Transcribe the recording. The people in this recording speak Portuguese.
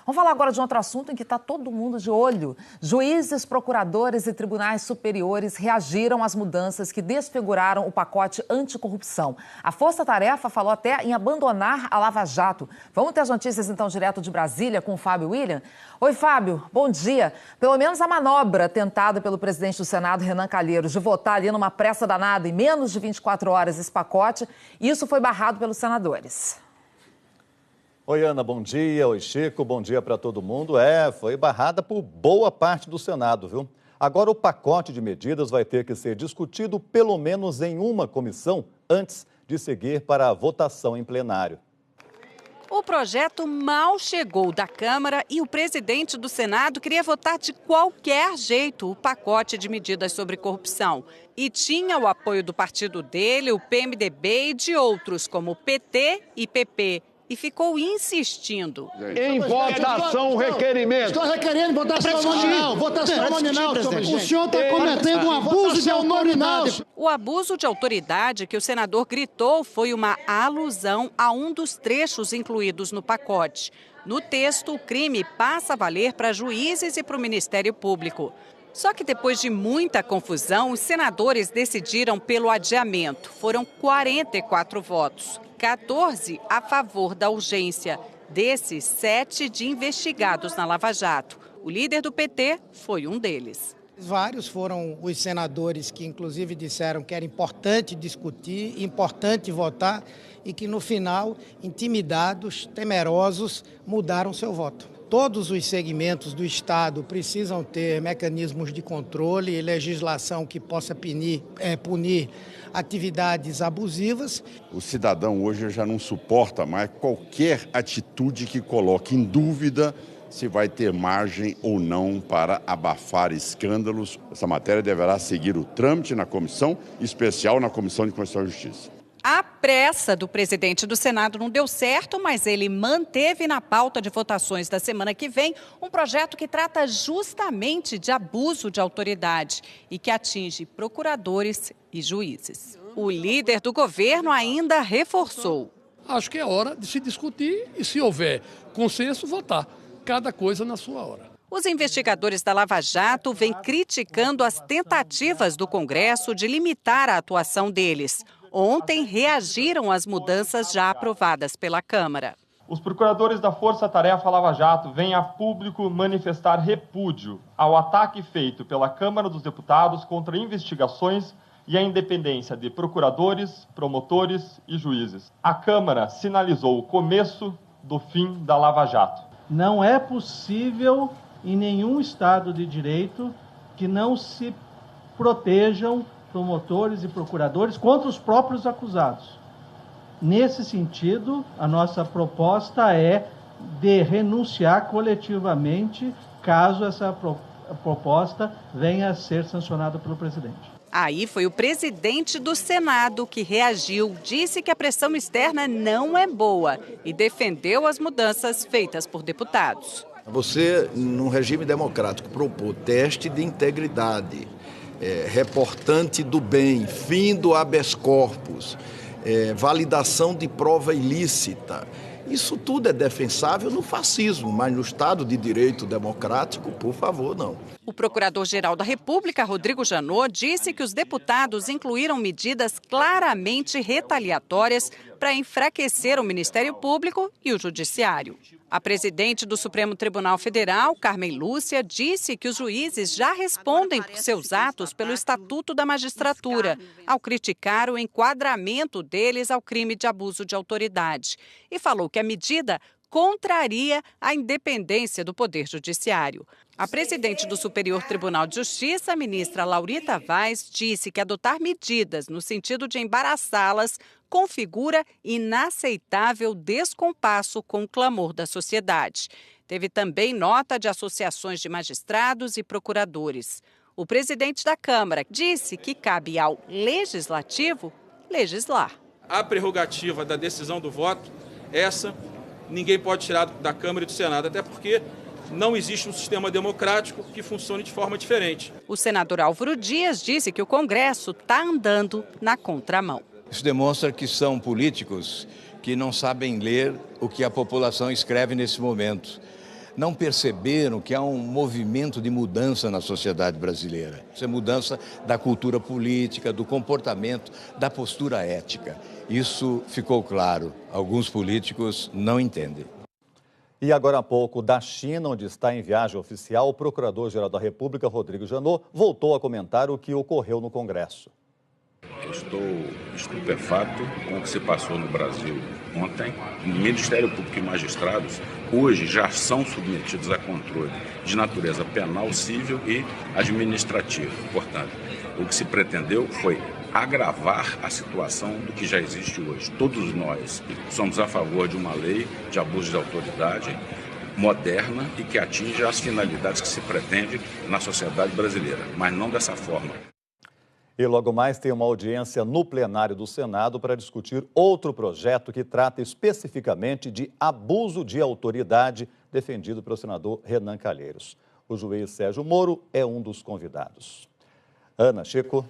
Vamos falar agora de outro assunto em que está todo mundo de olho. Juízes, procuradores e tribunais superiores reagiram às mudanças que desfiguraram o pacote anticorrupção. A Força Tarefa falou até em abandonar a Lava Jato. Vamos ter as notícias então direto de Brasília com o Fábio William? Oi, Fábio, bom dia. Pelo menos a manobra tentada pelo presidente do Senado, Renan Calheiros, de votar ali numa pressa danada em menos de 24 horas esse pacote, isso foi barrado pelos senadores. Oi, Ana, bom dia. Oi, Chico, bom dia para todo mundo. Foi barrada por boa parte do Senado, viu? Agora o pacote de medidas vai ter que ser discutido pelo menos em uma comissão antes de seguir para a votação em plenário. O projeto mal chegou da Câmara e o presidente do Senado queria votar de qualquer jeito o pacote de medidas sobre corrupção. E tinha o apoio do partido dele, o PMDB e de outros, como PT e PP. E ficou insistindo. Em votação, o requerimento. Estou requerendo votação nominal. Votação nominal, presidente. O senhor está cometendo um abuso de autoridade. O abuso de autoridade que o senador gritou foi uma alusão a um dos trechos incluídos no pacote. No texto, o crime passa a valer para juízes e para o Ministério Público. Só que depois de muita confusão, os senadores decidiram pelo adiamento. Foram 44 votos. 14 a favor da urgência. Desses, 7 de investigados na Lava Jato. O líder do PT foi um deles. Vários foram os senadores que, inclusive, disseram que era importante discutir, importante votar e que, no final, intimidados, temerosos, mudaram seu voto. Todos os segmentos do Estado precisam ter mecanismos de controle e legislação que possa punir atividades abusivas. O cidadão hoje já não suporta mais qualquer atitude que coloque em dúvida se vai ter margem ou não para abafar escândalos. Essa matéria deverá seguir o trâmite na comissão especial, na Comissão de Constituição e Justiça. A pressa do presidente do Senado não deu certo, mas ele manteve na pauta de votações da semana que vem um projeto que trata justamente de abuso de autoridade e que atinge procuradores e juízes. O líder do governo ainda reforçou. Acho que é hora de se discutir e, se houver consenso, votar. Cada coisa na sua hora. Os investigadores da Lava Jato vêm criticando as tentativas do Congresso de limitar a atuação deles. Ontem reagiram às mudanças já aprovadas pela Câmara. Os procuradores da Força Tarefa Lava Jato vêm a público manifestar repúdio ao ataque feito pela Câmara dos Deputados contra investigações e a independência de procuradores, promotores e juízes. A Câmara sinalizou o começo do fim da Lava Jato. Não é possível em nenhum Estado de Direito que não se protejam promotores e procuradores contra os próprios acusados. Nesse sentido, a nossa proposta é de renunciar coletivamente caso essa proposta venha a ser sancionada pelo presidente. Aí foi o presidente do Senado que reagiu, disse que a pressão externa não é boa e defendeu as mudanças feitas por deputados. Você, num regime democrático, propor teste de integridade, reportante do bem, fim do habeas corpus, validação de prova ilícita. Isso tudo é defensável no fascismo, mas no Estado de Direito democrático, por favor, não. O Procurador-Geral da República, Rodrigo Janot, disse que os deputados incluíram medidas claramente retaliatórias para enfraquecer o Ministério Público e o Judiciário. A presidente do Supremo Tribunal Federal, Carmen Lúcia, disse que os juízes já respondem por seus atos pelo Estatuto da Magistratura, ao criticar o enquadramento deles ao crime de abuso de autoridade. E falou que a medida contraria a independência do Poder Judiciário. A presidente do Superior Tribunal de Justiça, a ministra Laurita Vaz, disse que adotar medidas no sentido de embaraçá-las configura inaceitável descompasso com o clamor da sociedade. Teve também nota de associações de magistrados e procuradores. O presidente da Câmara disse que cabe ao Legislativo legislar. A prerrogativa da decisão do voto, essa ninguém pode tirar da Câmara e do Senado, até porque não existe um sistema democrático que funcione de forma diferente. O senador Álvaro Dias disse que o Congresso está andando na contramão. Isso demonstra que são políticos que não sabem ler o que a população escreve nesse momento. não perceberam que há um movimento de mudança na sociedade brasileira. Isso é mudança da cultura política, do comportamento, da postura ética. Isso ficou claro. Alguns políticos não entendem. E agora há pouco, da China, onde está em viagem oficial, o Procurador-Geral da República, Rodrigo Janot, voltou a comentar o que ocorreu no Congresso. Eu estou estupefato com o que se passou no Brasil ontem. O Ministério Público e magistrados hoje já são submetidos a controle de natureza penal, civil e administrativa. Portanto, o que se pretendeu foi agravar a situação do que já existe hoje. Todos nós somos a favor de uma lei de abuso de autoridade moderna e que atinja as finalidades que se pretende na sociedade brasileira, mas não dessa forma. E logo mais tem uma audiência no plenário do Senado para discutir outro projeto que trata especificamente de abuso de autoridade, defendido pelo senador Renan Calheiros. O juiz Sérgio Moro é um dos convidados. Ana, Chico.